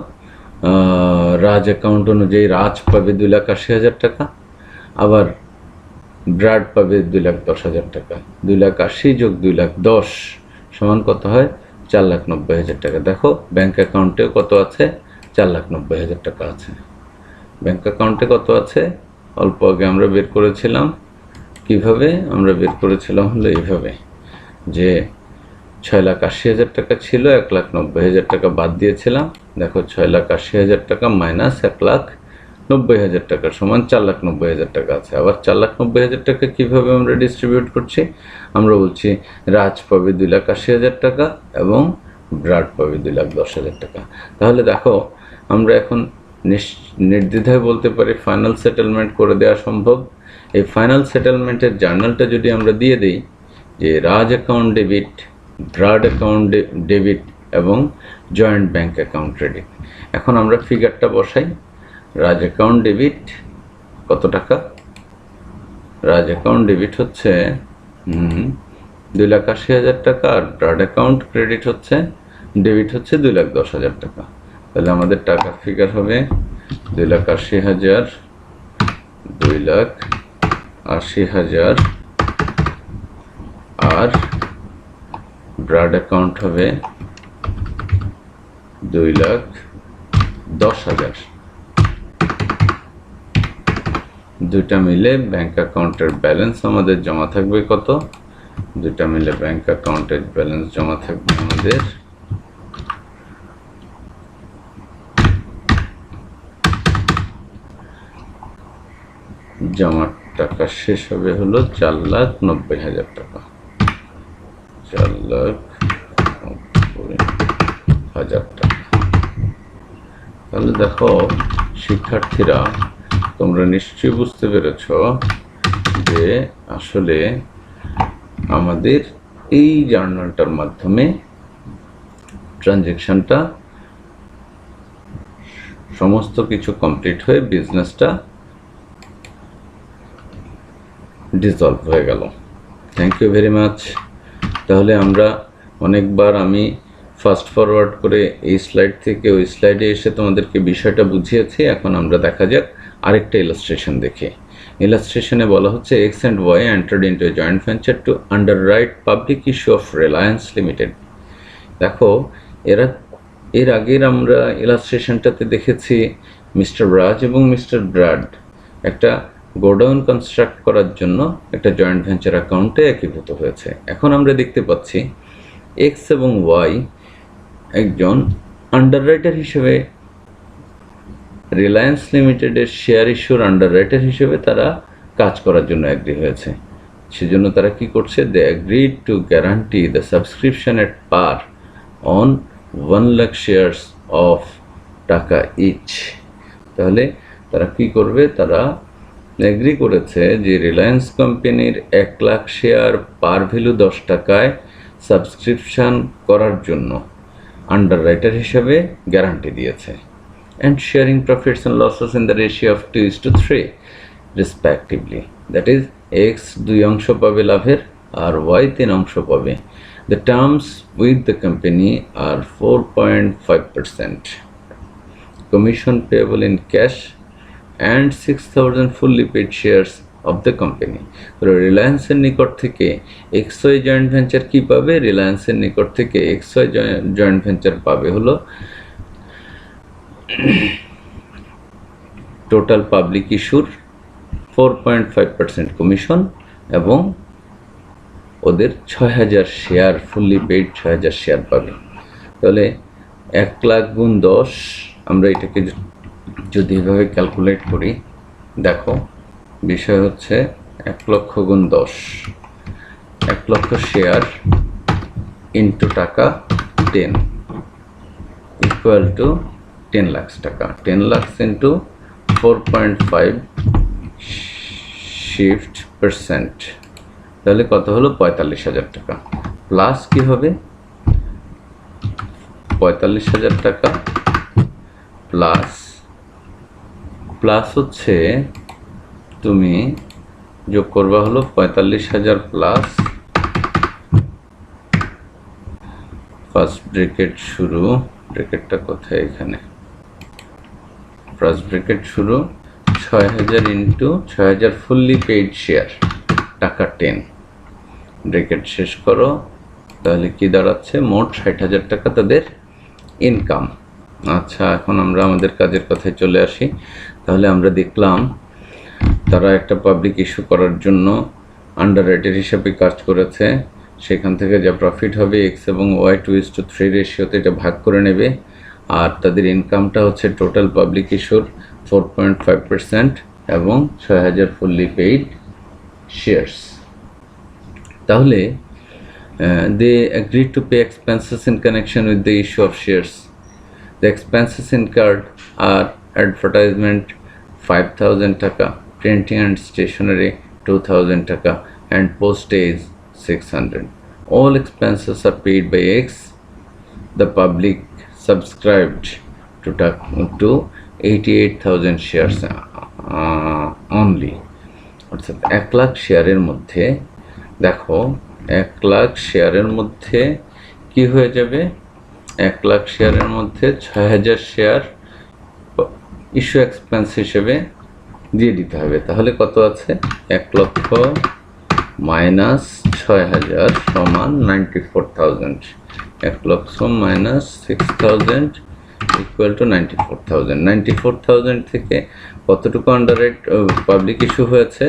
রাজ অ্যাকাউন্ট অনুযায়ী রাজ পাবে 2,80,000 টাকা, আবার ব্রাড পাবে 2,10,000 টাকা। 2,80,000 যোগ 2,10,000 সমান কত হয়, 4,90,000 টাকা। দেখো ব্যাংক অ্যাকাউন্টে কত আছে, 4,90,000 টাকা আছে। ব্যাংক অ্যাকাউন্টে কত আছে অল্প আগে আমরা বের করেছিলাম। কিভাবে আমরা বের করেছিলাম হলো এইভাবে, যে 6,80,000 টাকা ছিল, 1,90,000 টাকা বাদ দিয়েছিলাম। দেখো 6,80,000 টাকা মাইনাস 1,90,000 টাকা সমান 4,90,000 টাকা আছে। আবার 4,90,000 টাকা কীভাবে আমরা ডিস্ট্রিবিউট করছি, আমরা বলছি রাজ পাবে 2,80,000 টাকা এবং ব্রাড পাবে 2,10,000 টাকা। তাহলে দেখো আমরা এখন নির্দ্বিধায় বলতে পারি ফাইনাল সেটেলমেন্ট করে দেওয়া সম্ভব। এই ফাইনাল সেটেলমেন্টের জার্নালটা যদি আমরা দিয়ে দিই, যে Raj account debit, Brad account debit এবং জয়েন্ট ব্যাংক অ্যাকাউন্ট ক্রেডিট। এখন আমরা ফিগারটা বসাই। রাজ অ্যাকাউন্ট ডেবিট কত টাকা, রাজ অ্যাকাউন্ট ডেবিট হচ্ছে 2,80,000 টাকা, আর ব্রাড অ্যাকাউন্ট ক্রেডিট হচ্ছে ডেবিট হচ্ছে 2,10,000 টাকা। তাহলে আমাদের টাকার ফিগার হবে 2,80,000, 2,80,000, আর ব্রাড অ্যাকাউন্ট হবে 2,10,000। দুইটা মিলে ব্যাংক অ্যাকাউন্টের ব্যালেন্স আমাদের জমা থাকবে কত, দুইটা মিলে ব্যাংক অ্যাকাউন্টের ব্যালেন্স জমা থাকবে আমাদের জমার টাকা শেষ হবে হলো 4,90,000 টাকা। 4,90,000 টাকা। তাহলে দেখো শিক্ষার্থীরা, তোমরা নিশ্চয়ই বুঝতে পেরেছ যে আসলে আমাদের এই জার্নালটার মাধ্যমে ট্রানজ্যাকশনটা সমস্ত কিছু কমপ্লিট হয়ে বিজনেসটা ডিসলভ হয়ে গেল। Thank you very much. তাহলে আমরা অনেকবার আমি ফাস্ট ফরওয়ার্ড করে এই স্লাইড থেকে ওই স্লাইডে এসে তোমাদেরকে বিষয়টা বুঝিয়েছি। এখন আমরা দেখা যাক আরেকটা ইলাস্ট্রেশন দেখে। ইলাস্ট্রেশনে বলা হচ্ছে X and Y entered into a joint venture to underwrite public issue of Reliance Limited. দেখো এর আগের আমরা ইলাস্ট্রেশনটাতে দেখেছি মিস্টার রাজ এবং মিস্টার ব্রাড একটা গোডাউন কনস্ট্রাক্ট করার জন্য একটা জয়েন্ট ভেঞ্চার অ্যাকাউন্টে একীভূত হয়েছে। এখন আমরা দেখতে পাচ্ছি এক্স এবং ওয়াই একজন আন্ডাররাইটার হিসেবে রিলায়েন্স লিমিটেডের শেয়ার ইস্যুর আন্ডাররাইটার হিসেবে তারা কাজ করার জন্য অ্যাগ্রি হয়েছে। সেজন্য তারা কি করছে, they agreed to guarantee the subscription at par on 1 lakh shares of taka each. তাহলে তারা কি করবে, তারা অ্যাগ্রি করেছে যে রিলায়েন্স কোম্পানির 1 লাখ শেয়ার পার ভ্যালু 10 টাকায় সাবস্ক্রিপশন করার জন্য আন্ডাররাইটার হিসেবে গ্যারান্টি দিয়েছে। And sharing profits and losses in the ratio of 2:3 respectively, that is x 2 অংশ পাবে লাভের আর ওয়াই 3 অংশ পাবে। The terms with the company are 4.5% commission payable in cash and 6,000 fully paid shares of the company. রিলায়েন্সের নিকট থেকে এক্সওয়াই জয়েন্ট ভেঞ্চার কি পাবে, রিলায়েন্সের নিকট থেকে এক্সওয়াই জয়েন্ট ভেঞ্চার পাবে হলো টোটাল পাবলিক ইস্যুর 4.5% কমিশন এবং ওদের 6,000 শেয়ার ফুললি পেইড 6,000 শেয়ার পাবে। তাহলে 1 লাখ গুণ 10, আমরা এটাকে যদি এভাবে ক্যালকুলেট করি, দেখো বিষয় হচ্ছে 1 লক্ষ গুণ 10, 1 লক্ষ শেয়ার ইন্টু টাকা 10 ইকুয়াল টু 10 লাখ টাকা। 10 লাখ ইন্টু 4.5 শিফট পার্সেন্ট, তাহলে কত হলো 45,000 টাকা। প্লাস কি হবে, 45,000 টাকা প্লাস হচ্ছে তুমি যোগ করবা হলো 45,000 প্লাস ফার্স্ট ব্র্যাকেট শুরু, ব্র্যাকেটটা কোথায়, এখানে ফার্স্ট ব্র্যাকেট শুরু 6,000 ইন্টু 6,000 ফুললি পেইড শেয়ার টাকা 10, ব্র্যাকেট শেষ করো। তাহলে কি দাঁড়াচ্ছে, মোট 60,000 টাকা তাদের ইনকাম। আচ্ছা, এখন আমরা আমাদের কাজের কথায় চলে আসি। তাহলে আমরা দেখলাম তারা একটা পাবলিক ইস্যু করার জন্য আন্ডাররাইটার হিসেবে কাজ করেছে। সেখান থেকে যা প্রফিট হবে এক্স এবং ওয়াই 2:3 রেশিওতে এটা ভাগ করে নেবে। আর তাদের ইনকামটা হচ্ছে টোটাল পাবলিক ইস্যুর 4.5% এবং 6,000 ফুললি পেইড শেয়ার্স। তাহলে they agreed to pay expenses in connection with the issue of shares. The expenses incurred are advertisement 5,000 taka, printing and stationery 2,000 taka, and postage 600. All expenses are paid by X. The public subscribed to 88,000 shares only. অর্থাৎ 1 লাখ শেয়ারের মধ্যে দেখো 1 লাখ শেয়ারের মধ্যে কি হয়ে যাবে, 1 লাখ শেয়ারের মধ্যে 6,000 শেয়ার ইস্যু এক্সপেন্স হিসেবে দিয়ে দিতে হবে। তাহলে কত আছে, 1 লক্ষ মাইনাস 6,000 সমান 94,000। 1 লক্ষ মাইনাস 6,000 ইকুয়াল টু 94,000। 94,000 থেকে কতটুকু আন্ডাররাইট পাবলিক ইস্যু হয়েছে,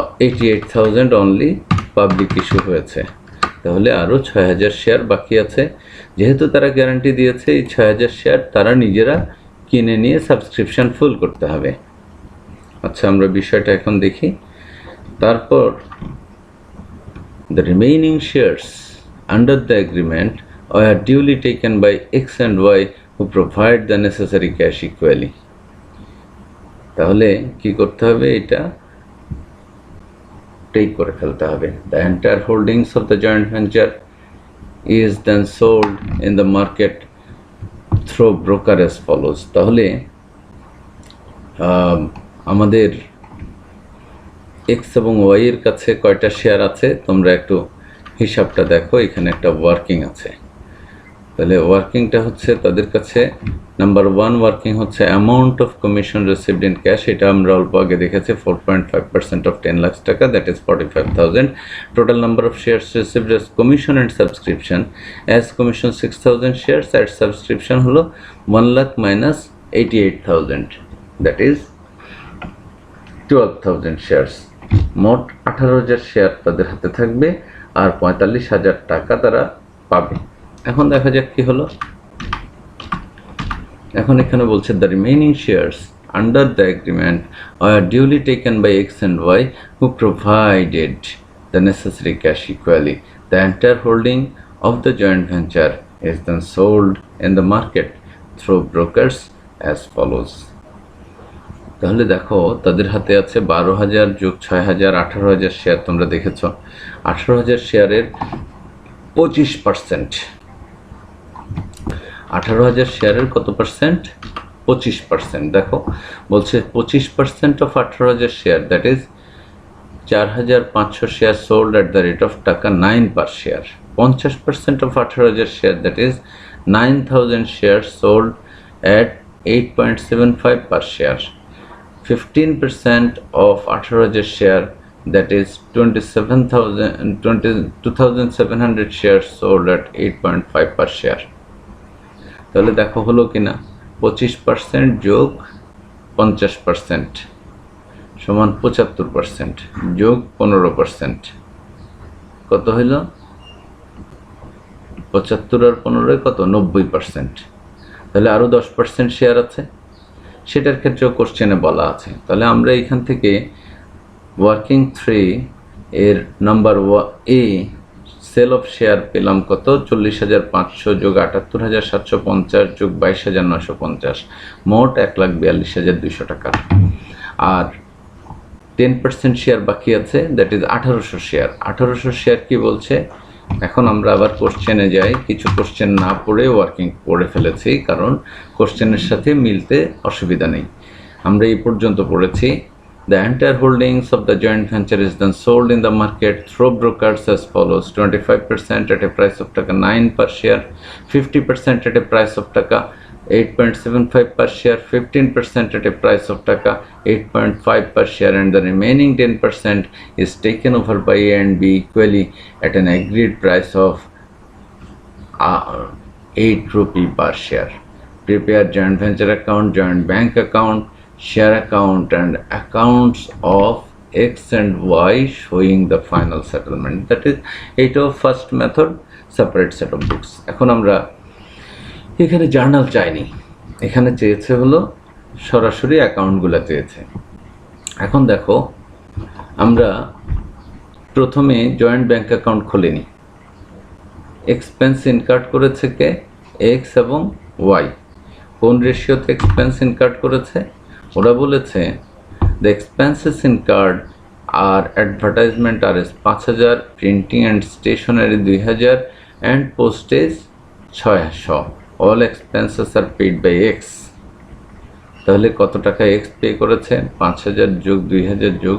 88,000 অনলি পাবলিক ইস্যু হয়েছে। তাহলে আরও 6,000 শেয়ার বাকি আছে। যেহেতু তারা গ্যারান্টি দিয়েছে, এই 6,000 শেয়ার তারা নিজেরা কিনে নিয়ে সাবস্ক্রিপশন ফুল করতে হবে। আচ্ছা, আমরা বিষয়টা এখন দেখি। তারপর the remaining shares under the agreement are duly taken by X and Y who provide the necessary cash equally. তাহলে কি করতে হবে, এটা টেক করে ফেলতে হবে। The entire holdings of the joint venture is then sold in the market through broker as follows. তাহলে আমাদের এক্স এবং ওয়াই এর কাছে কয়টা শেয়ার আছে তোমরা একটু হিসাবটা দেখো। এখানে একটা ওয়ার্কিং আছে। তাহলে ওয়ার্কিংটা হচ্ছে তাদের কাছে নাম্বার 1 ওয়ার্কিং হচ্ছে amount of commission received in cash. এটা আমরা অল্প আগে দেখেছি 4.5% of 10 lakh taka, that is 45,000। Total number of shares received as commission and subscription, as commission 6,000 shares, at subscription হলো 1 lakh minus 88,000, that is 12,000 shares. মোট 18,000 শেয়ার তাদের হাতে থাকবে আর 45,000 টাকা তারা পাবে। এখন দেখা যাক কি হলো। এখন এখানে বলছে the remaining shares under the agreement are duly taken by x and y who provided the necessary cash equally the entire holding of the joint venture is then sold in the market through brokers as follows. তাহলে দেখো তাদের হাতে আছে 12,000 যোগ 6,000 18,000 শেয়ার। তোমরা দেখেছ 18,000 শেয়ারের 25%, 18,000 শেয়ারের কত পার্সেন্ট? 25%। দেখো বলছে 25% of 18,000 share, that is 4,500 share sold at the rate of টাকা 9 পার share. 50% of 18,000 share, that is 9,000 share sold at 8.75 per share. 15% of 18,000 share, that is 2,700 shares sold at 8.5 per share. তাহলে দেখো হলো কিনা 25% যোগ 50% সমান 75% যোগ 15% কত হইল? 75 আর 15 কত? 90%। তাহলে আরও 10% শেয়ার আছে, সেটার ক্ষেত্রেও কোশ্চেনে বলা আছে। তাহলে আমরা এখান থেকে ওয়ার্কিং 3 এর নাম্বার এ সেল অফ শেয়ার পেলাম কত? 40,500 যোগ 78,750 যোগ 22,950, মোট 1,42,200 টাকা। আর 10% শেয়ার বাকি আছে, দ্যাট ইজ 1,800 শেয়ার। 1,800 শেয়ার কি বলছে? এখন আমরা আবার কোশ্চেনে যাই। কিছু কোশ্চেন না পড়ে ওয়ার্কিং পড়ে ফেলেছি, কারণ কোশ্চেনের সাথে মিলতে অসুবিধা নেই। আমরা এই পর্যন্ত পড়েছি, the entire holdings of the joint venture is then sold in the market through brokers as follows: 25% at a price of টাকা 9 per share, 50% at a price of টাকা 8.75 per share, 15% at a price of টাকা 8.5 per share, and the remaining 10% is taken over by A and B equally at an agreed price of 8 rupee per share. Prepare joint venture account, joint bank account, share account, and accounts of X and Y showing the final settlement. That is এইটাও first method, separate set of books. এখন আমরা এখানে জার্নাল চাইনি, এখানে চেয়েছে হলো সরাসরি অ্যাকাউন্টগুলো চেয়েছে। এখন দেখো আমরা প্রথমে জয়েন্ট ব্যাংক অ্যাকাউন্ট খুলিনি। এক্সপেন্স ইনকার্ড করেছে কে? এক্স এবং ওয়াই। কোন রেশিওতে এক্সপেন্স ইনকার্ড করেছে? ওরা বলেছে the expenses incurred are advertisement R S 5,000, printing and stationery 2,000 and postage 600। All expenses are paid by x. তাহলে কত টাকা এক্স পে করেছে? 5,000 যোগ 2,000 যোগ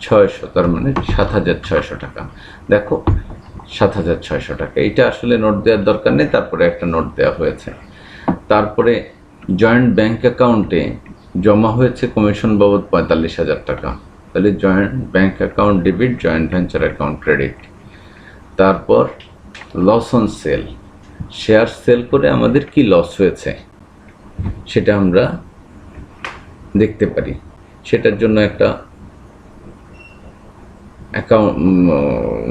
600, তার মানে 7,600 টাকা। দেখো 7,600 টাকা। এইটা আসলে নোট দেওয়ার দরকার নেই, তারপরে একটা নোট দেওয়া হয়েছে। তারপরে জয়েন্ট ব্যাংক অ্যাকাউন্টে জমা হয়েছে কমিশন বাবদ 45,000 টাকা। তাহলে joint bank account debit, joint venture account credit. তারপর loss on sale, share sale করে আমাদের কি লস হয়েছে সেটা আমরা দেখতে পারি। সেটার জন্য একটা অ্যাকাউন্ট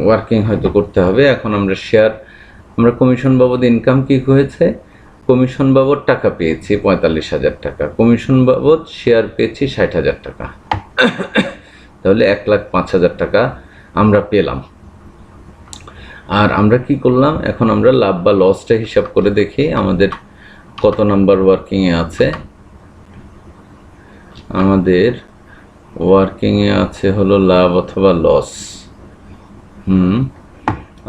ওয়ার্কিং হয়তো করতে হবে। এখন আমরা শেয়ার, আমরা কমিশন বাবদ ইনকাম কি হয়েছে? কমিশন বাবদ টাকা পেয়েছি 45,000 টাকা, কমিশন বাবদ শেয়ার পেয়েছি 60,000 টাকা। তাহলে 1,05,000 টাকা আমরা পেলাম। আর আমরা কি করলাম? এখন আমরা লাভ বা লসটা হিসাব করে দেখি আমাদের কত নাম্বার ওয়ার্কিংয়ে আছে। আমাদের ওয়ার্কিংয়ে আছে হলো লাভ অথবা লস।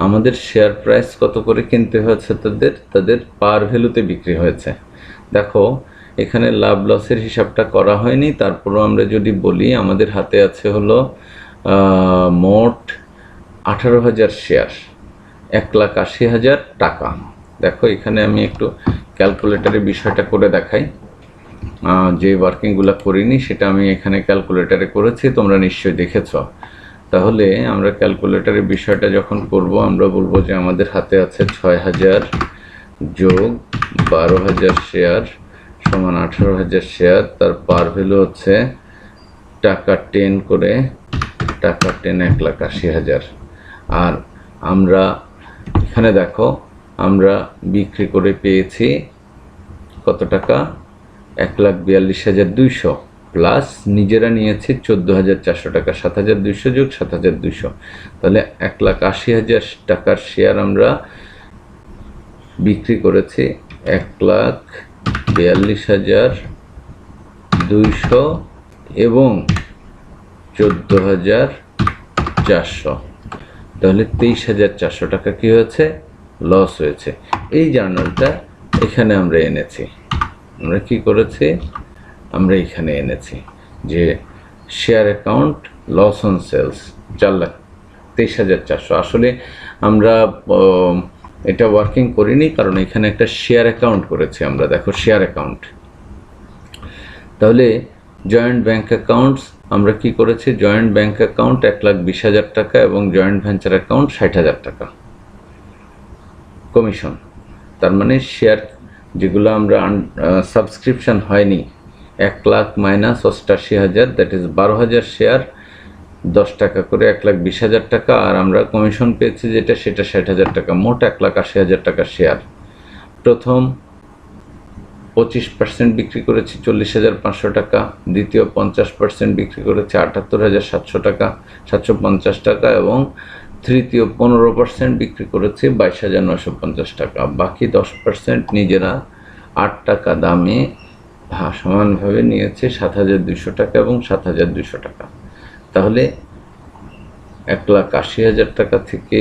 আমাদের শেয়ার প্রাইস কত করে কিনতে হয়েছে? তাদের পার ভ্যালুতে বিক্রি হয়েছে। দেখো এখানে লাভ লসের হিসাবটা করা হয়নি, তারপরও আমরা যদি বলি আমাদের হাতে আছে হলো মোট 18,000 শেয়ার, 1,80,000 টাকা। দেখো এখানে আমি একটু ক্যালকুলেটারে বিষয়টা করে দেখাই। যে ওয়ার্কিংগুলো করিনি সেটা আমি এখানে ক্যালকুলেটারে করেছি, তোমরা নিশ্চয়ই দেখেছ। তাহলে আমরা ক্যালকুলেটারের বিষয়টা যখন করব, আমরা বলবো যে আমাদের হাতে আছে 6,000 যোগ 12,000 শেয়ার সমান 18,000 শেয়ার। তার পার ভ্যালু হচ্ছে টাকা 10 করে, টাকা 10 1,80,000। আর আমরা এখানে দেখো আমরা বিক্রি করে পেয়েছি কত টাকা? 1,42,200 প্লাস নিজেরা নিয়েছে 14,400 টাকা, 7,200 যোগ 7,200, তাহলে 1,80,000 টাকার শেয়ার আমরা বিক্রি করেছি 1,42,200 এবং 14,400, তাহলে 23,400 টাকা কি হয়েছে, লস হয়েছে। এই জার্নালটা এখানে আমরা এনেছি, আমরা কি করেছি, আমরা এখানে এনেছি যে share account loss on sales 4,23,400। আসলে আমরা এটা ওয়ার্কিং করিনি, কারণ এখানে একটা শেয়ার অ্যাকাউন্ট করেছি আমরা। দেখো শেয়ার অ্যাকাউন্ট, তাহলে জয়েন্ট ব্যাঙ্ক অ্যাকাউন্টস আমরা কি করেছি, জয়েন্ট ব্যাঙ্ক অ্যাকাউন্ট 1,20,000 টাকা এবং জয়েন্ট ভেঞ্চার অ্যাকাউন্ট 60,000 টাকা কমিশন। তার মানে শেয়ার যেগুলো আমরা সাবস্ক্রিপশন হয়নি 1,00,000 মাইনাস 88,000, দ্যাট ইজ 12,000 শেয়ার 10 টাকা করে 1,20,000 টাকা, আর আমরা কমিশন পেয়েছি যেটা সেটা 60,000 টাকা, মোট 1,80,000 টাকা শেয়ার। প্রথম 25% বিক্রি করেছি 40,500 টাকা, দ্বিতীয় 50% বিক্রি করেছি 78,700 টাকা 750 টাকা, এবং তৃতীয় 15% বিক্রি করেছি 22,950 টাকা। বাকি 10% নিজেরা 8 টাকা দামে সমানভাবে নিয়েছে 7,200 টাকা এবং 7,200 টাকা। তাহলে 1,80,000 টাকা থেকে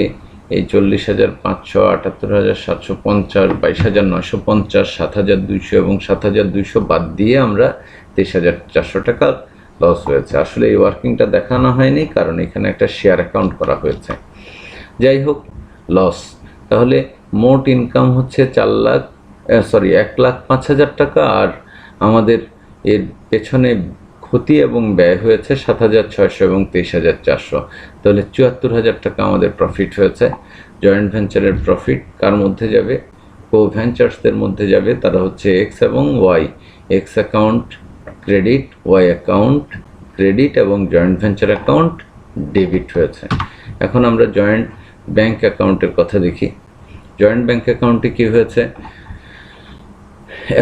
এই 40,500, 78,750, 22,950, 7,200 এবং 7,200 বাদ দিয়ে আমরা 23,400 টাকা লস হয়েছে। আসলে এই ওয়ার্কিংটা দেখানো হয়নি, কারণ এখানে একটা শেয়ার অ্যাকাউন্ট করা হয়েছে। যাই হোক, লস। তাহলে মোট ইনকাম হচ্ছে 1,05,000 টাকা, আর আমাদের এর পেছনে ক্ষতি এবং ব্যয় হয়েছে 7,600 এবং 23,400, তাহলে 74,000 টাকা আমাদের প্রফিট হয়েছে। জয়েন্ট ভেঞ্চারের প্রফিট কার মধ্যে যাবে, কো ভেঞ্চার্সদের মধ্যে যাবে, তারা হচ্ছে এক্স এবং y. X account credit, y account credit এবং জয়েন্ট ভেঞ্চার অ্যাকাউন্ট ডেবিট হয়েছে। এখন আমরা জয়েন্ট ব্যাঙ্ক অ্যাকাউন্টের কথা দেখি। জয়েন্ট ব্যাঙ্ক অ্যাকাউন্টে কী হয়েছে,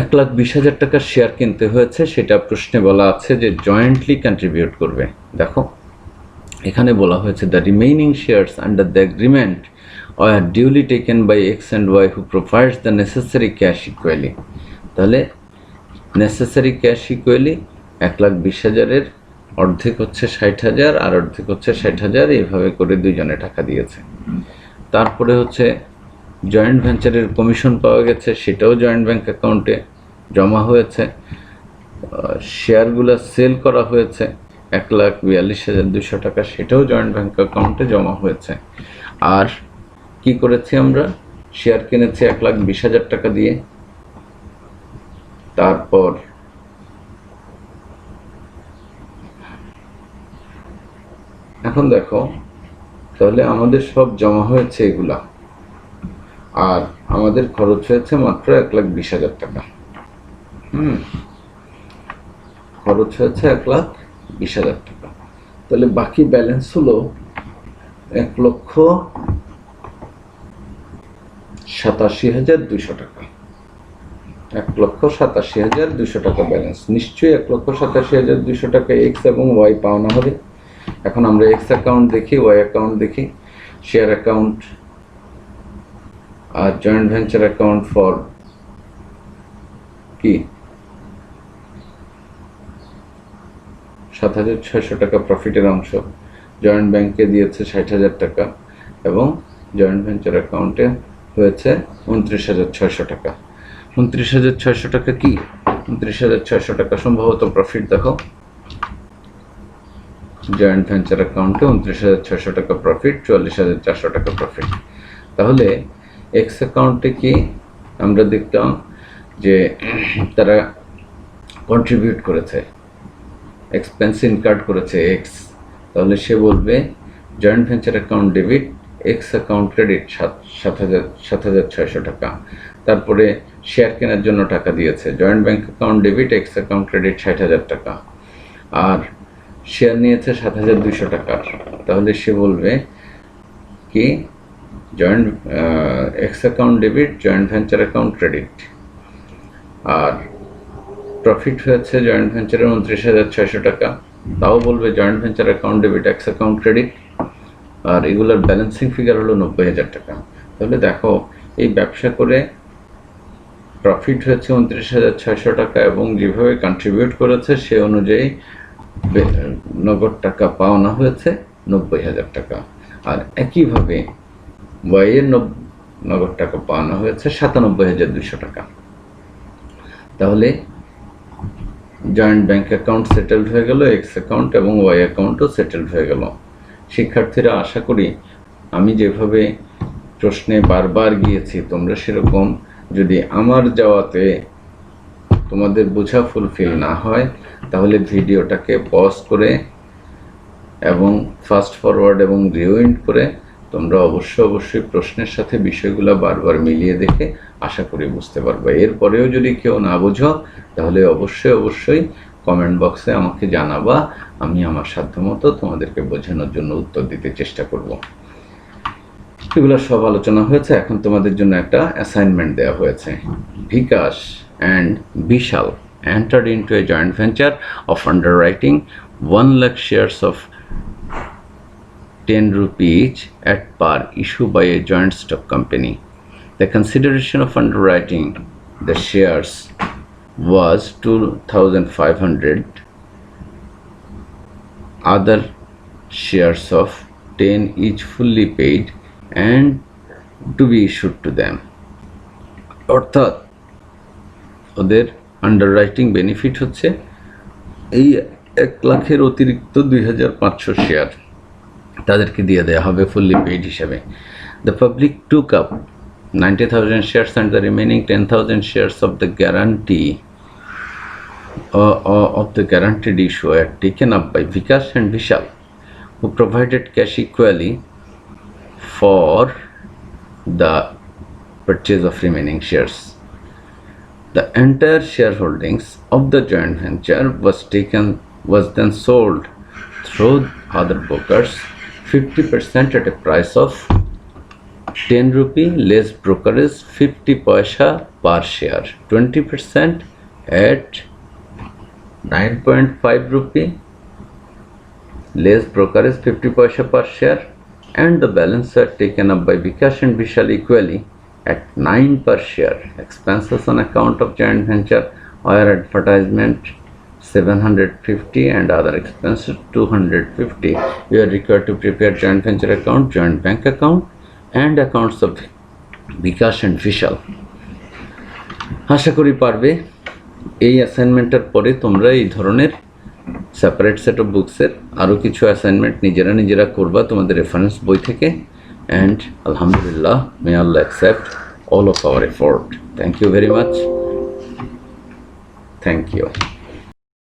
1,20,000 টাকার শেয়ার কিনতে হয়েছে, সেটা প্রশ্নে বলা আছে যে জয়েন্টলি কন্ট্রিবিউট করবে। দেখো এখানে বলা হয়েছে the remaining shares under the agreement are duly taken by x and y who provides the necessary cash equally. তাহলে নেসেসারি ক্যাশ ইকুয়ালি 1,20,000-এর অর্ধেক হচ্ছে 60,000 আর অর্ধেক হচ্ছে 60,000, এইভাবে করে দুইজনে টাকা দিয়েছে। তারপরে হচ্ছে জয়েন্ট ভেঞ্চারের কমিশন পাওয়া গেছে, সেটাও জয়েন্ট ব্যাঙ্ক অ্যাকাউন্টে জমা হয়েছে। শেয়ারগুলো সেল করা হয়েছে 1,42,200 টাকা, সেটাও জয়েন্ট ব্যাঙ্ক অ্যাকাউন্টে জমা হয়েছে। আর কি করেছি আমরা, শেয়ার কিনেছি 1,20,000 টাকা দিয়ে। তারপর এখন দেখো, তাহলে আমাদের সব জমা হয়েছে এগুলা, আর আমাদের খরচ হয়েছে মাত্র 1,20,000 টাকা। খরচ হয়েছে 1,20,000 টাকা। তাহলে বাকি ব্যালেন্স হলো 1,87,200 টাকা। 1,87,200 টাকা ব্যালেন্স। নিশ্চয়ই 1,87,200 টাকা এক্স এবং ওয়াই পাওনা হবে। এখন আমরা এক্স অ্যাকাউন্ট দেখি, ওয়াই অ্যাকাউন্ট দেখি। শেয়ার অ্যাকাউন্ট আর জয়েন্ট ভেঞ্চার অ্যাকাউন্ট ফর কি 7,600 টাকা প্রফিটের অংশ, জয়েন্ট ব্যাংকে দিয়েছে 60,000 টাকা এবং জয়েন্ট ভেঞ্চার অ্যাকাউন্টে হয়েছে 29,600 টাকা। 29,600 টাকা কি, 29,600 টাকা সম্ভবত প্রফিট। দেখো জয়েন্ট ভেঞ্চার অ্যাকাউন্টে 29,600 টাকা প্রফিট, 44,400 টাকা প্রফিট। তাহলে এক্স অ্যাকাউন্টে কি আমরা দেখলাম যে তারা কন্ট্রিবিউট করেছে, এক্সপেন্স ইনকার্ড করেছে এক্স, তাহলে সে বলবে joint venture account debit, X account credit 7,600 টাকা। তারপরে শেয়ার কেনার জন্য টাকা দিয়েছে, joint bank account debit, X account credit 60,000 টাকা, আর শেয়ার নিয়েছে 7,200 টাকার। তাহলে সে বলবে কি joint X account debit, joint venture account credit. আর প্রফিট হয়েছে জয়েন্ট ভেঞ্চারের 29,600 টাকা, তাও বলবে joint venture account debit, X account credit, আর রেগুলার ব্যালেন্সিং ফিগার হলো 90,000 টাকা। তাহলে দেখো এই ব্যবসা করে প্রফিট হয়েছে 29,600 টাকা এবং যেভাবে কন্ট্রিবিউট করেছে সে অনুযায়ী নগদ টাকা পাওনা হয়েছে 90,000 টাকা। আর একইভাবে ওয়াইয়ের নগদ টাকা পাওনা হয়েছে 97,200 টাকা। তাহলে জয়েন্ট ব্যাংক অ্যাকাউন্ট সেটেলড হয়ে গেল, এক্স অ্যাকাউন্ট এবং ওয়াই অ্যাকাউন্টও সেটেলড হয়ে গেল। শিক্ষার্থীরা, আশা করি আমি যেভাবে প্রশ্নে বারবার গিয়েছি তোমরা সেরকম, যদি আমার যাওয়াতে তোমাদের বোঝা ফুলফিল না হয় তাহলে ভিডিওটাকে পজ করে এবং ফাস্ট ফরওয়ার্ড এবং রিউইন্ড করে তোমরা অবশ্যই প্রশ্নের সাথে বিষয়গুলো বারবার মিলিয়ে দেখে আশা করি বুঝতে পারবে। এরপরেও যদি কেউ না বোঝো তাহলে অবশ্যই কমেন্ট বক্সে আমাকে জানাবা, আমি আমার সাধ্যমতো তোমাদেরকে বোঝানোর জন্য উত্তর দিতে চেষ্টা করব। এগুলো সব আলোচনা হয়েছে, এখন তোমাদের জন্য একটা অ্যাসাইনমেন্ট দেওয়া হয়েছে। Bikash and Bishal entered into a joint venture of underwriting 1 lakh shares of 10 rupee each at par issued by a joint stock company. The consideration of underwriting the shares was 2,500. Other shares of 10 each fully paid and to be issued to them. অর্থাৎ ওদের আন্ডাররাইটিং বেনিফিট হচ্ছে এই 1 লাখের অতিরিক্ত 2,500 শেয়ার তাদেরকে দিয়ে দেওয়া হবে ফুললি পেইড হিসাবে। The public took up 90,000 shares and the remaining 10,000 shares of the guaranteed issue are taken up by Vikas and Vishal, who provided cash equally for the purchase of remaining shares. The entire shareholdings of the joint venture was then sold through other brokers, 50% at a price of 10 rupee less brokerage 50 paisa per share, 20% at 9.5 rupee less brokerage 50 paisa per share, and the balance are taken up by Vikas and Vishal equally at 9 per share. Expenses on account of joint venture or advertisement 750 and other expenses 250. You are required to prepare joint venture account, joint bank account and accounts of Vikas and Vishal. আশা করি পারবে। এই অ্যাসাইনমেন্টের পরে তোমরা এই ধরনের সেপারেট সেট অফ বুকসের আরও কিছু অ্যাসাইনমেন্ট নিজেরা করবা তোমাদের রেফারেন্স বই থেকে। And Alhamdulillah, may Allah accept all of our effort. Thank you very much. Thank you.